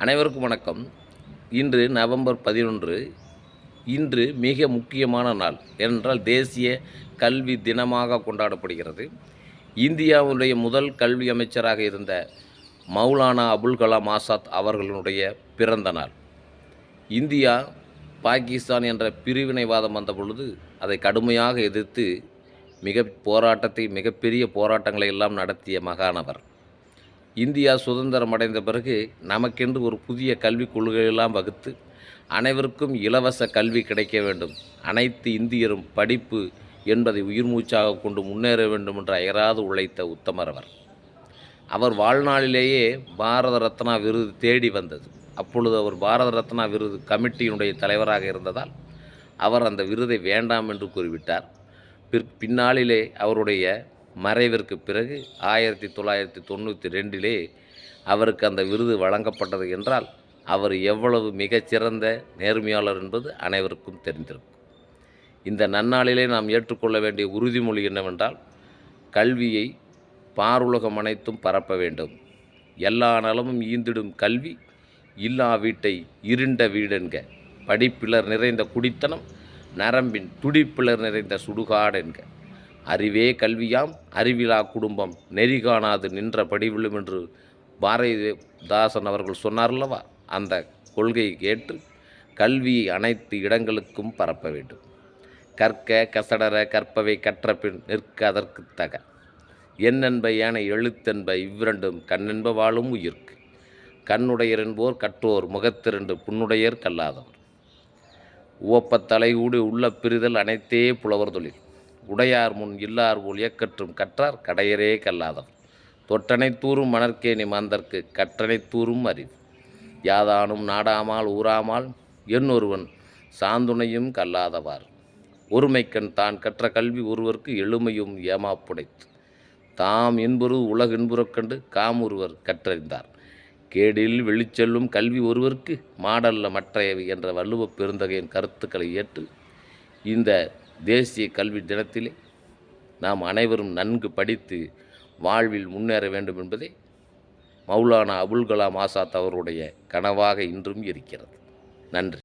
அனைவருக்கும் வணக்கம். இன்று நவம்பர் 11. இன்று மிக முக்கியமான நாள். ஏனென்றால் தேசிய கல்வி தினமாக கொண்டாடப்படுகிறது. இந்தியாவுடைய முதல் கல்வி அமைச்சராக இருந்த மௌலானா அபுல் கலாம் ஆசாத் அவர்களுடைய பிறந்த நாள். இந்தியா பாகிஸ்தான் என்ற பிரிவினைவாதம் வந்த பொழுது அதை கடுமையாக எதிர்த்து மிகப்பெரிய போராட்டங்களை எல்லாம் நடத்திய மகானவர். இந்தியா சுதந்திரம் அடைந்த பிறகு நமக்கென்று ஒரு புதிய கல்விக் கொள்கையெல்லாம் வகுத்து அனைவருக்கும் இலவச கல்வி கிடைக்க வேண்டும், அனைத்து இந்தியரும் படிப்பு என்பதை உயிர் மூச்சாக கொண்டு முன்னேற வேண்டும் என்று அயராது உழைத்த உத்தமர் அவர் வாழ்நாளிலேயே பாரத ரத்னா விருது தேடி வந்தது. அப்பொழுது அவர் பாரத ரத்னா விருது கமிட்டியினுடைய தலைவராக இருந்ததால் அவர் அந்த விருதை வேண்டாம் என்று கூறிவிட்டார். பின்னாளிலே அவருடைய மறைவிற்கு பிறகு 1992 அவருக்கு அந்த விருது வழங்கப்பட்டது என்றால் அவர் எவ்வளவு மிகச்சிறந்த நேர்மையாளர் என்பது அனைவருக்கும் தெரிந்திருக்கும். இந்த நன்னாளிலே நாம் ஏற்றுக்கொள்ள வேண்டிய உறுதிமொழி என்னவென்றால், கல்வியை பாருலகம் அனைத்தும் பரப்ப வேண்டும். எல்லா நலமும் ஈந்திடும் கல்வி இல்லா வீட்டை இருண்ட வீடென்க, படிப்பிலர் நிறைந்த குடித்தனம் நரம்பின் துடிப்பிலர் நிறைந்த சுடுகாடென்க, அறிவே கல்வியாம் அறிவிலா குடும்பம் நெறி காணாது நின்ற படிவிலும் என்று பாரதிதாசன் அவர்கள் சொன்னார்லவா, அந்த கொள்கையை ஏற்று கல்வியை அனைத்து இடங்களுக்கும் பரப்ப வேண்டும். கற்க கசடர கற்பவை கற்ற பின் நிற்க அதற்கு தக, எண்ணென்ப ஏனை எழுத்தென்ப இவ்விரண்டும் கண்ணென்ப வாழும் உயிர்க்கு, கண்ணுடையர் என்போர் கற்றோர் முகத்திரண்டு புண்ணுடையர் கல்லாதவர், உவப்பத்தலைகூடி உள்ள பிரிதல் அனைத்தே புலவர் தொழில், உடையார் முன் இல்லார் போல் இயக்கற்றும் கற்றார் கடையரே கல்லாதவர், தொட்டனை தூறும் மணற்கேணி மாந்தர்க்கு கற்றனை தூறும் அறிவு, யாதானும் நாடாமால் ஊராமால் என்னொருவன் சாந்துணையும் கல்லாதவார், ஒருமைக்கண் தான் கற்ற கல்வி ஒருவருக்கு எழுமையும் ஏமாப்புடைத்து, தாம் என்பொரு உலகின்புறக் கண்டு காமொருவர் கற்றறிந்தார், கேடில் வெளிச்செல்லும் கல்வி ஒருவருக்கு மாடல்ல மற்றையவை என்ற வள்ளுவப் பெருந்தகையின் கருத்துக்களை ஏற்று இந்த தேசிய கல்வி தினத்திலே நாம் அனைவரும் நன்கு படித்து வாழ்வில் முன்னேற வேண்டும் என்பதே மௌலானா அபுல் கலாம் ஆசாத் அவருடைய கனவாக இன்றும் இருக்கிறது. நன்றி.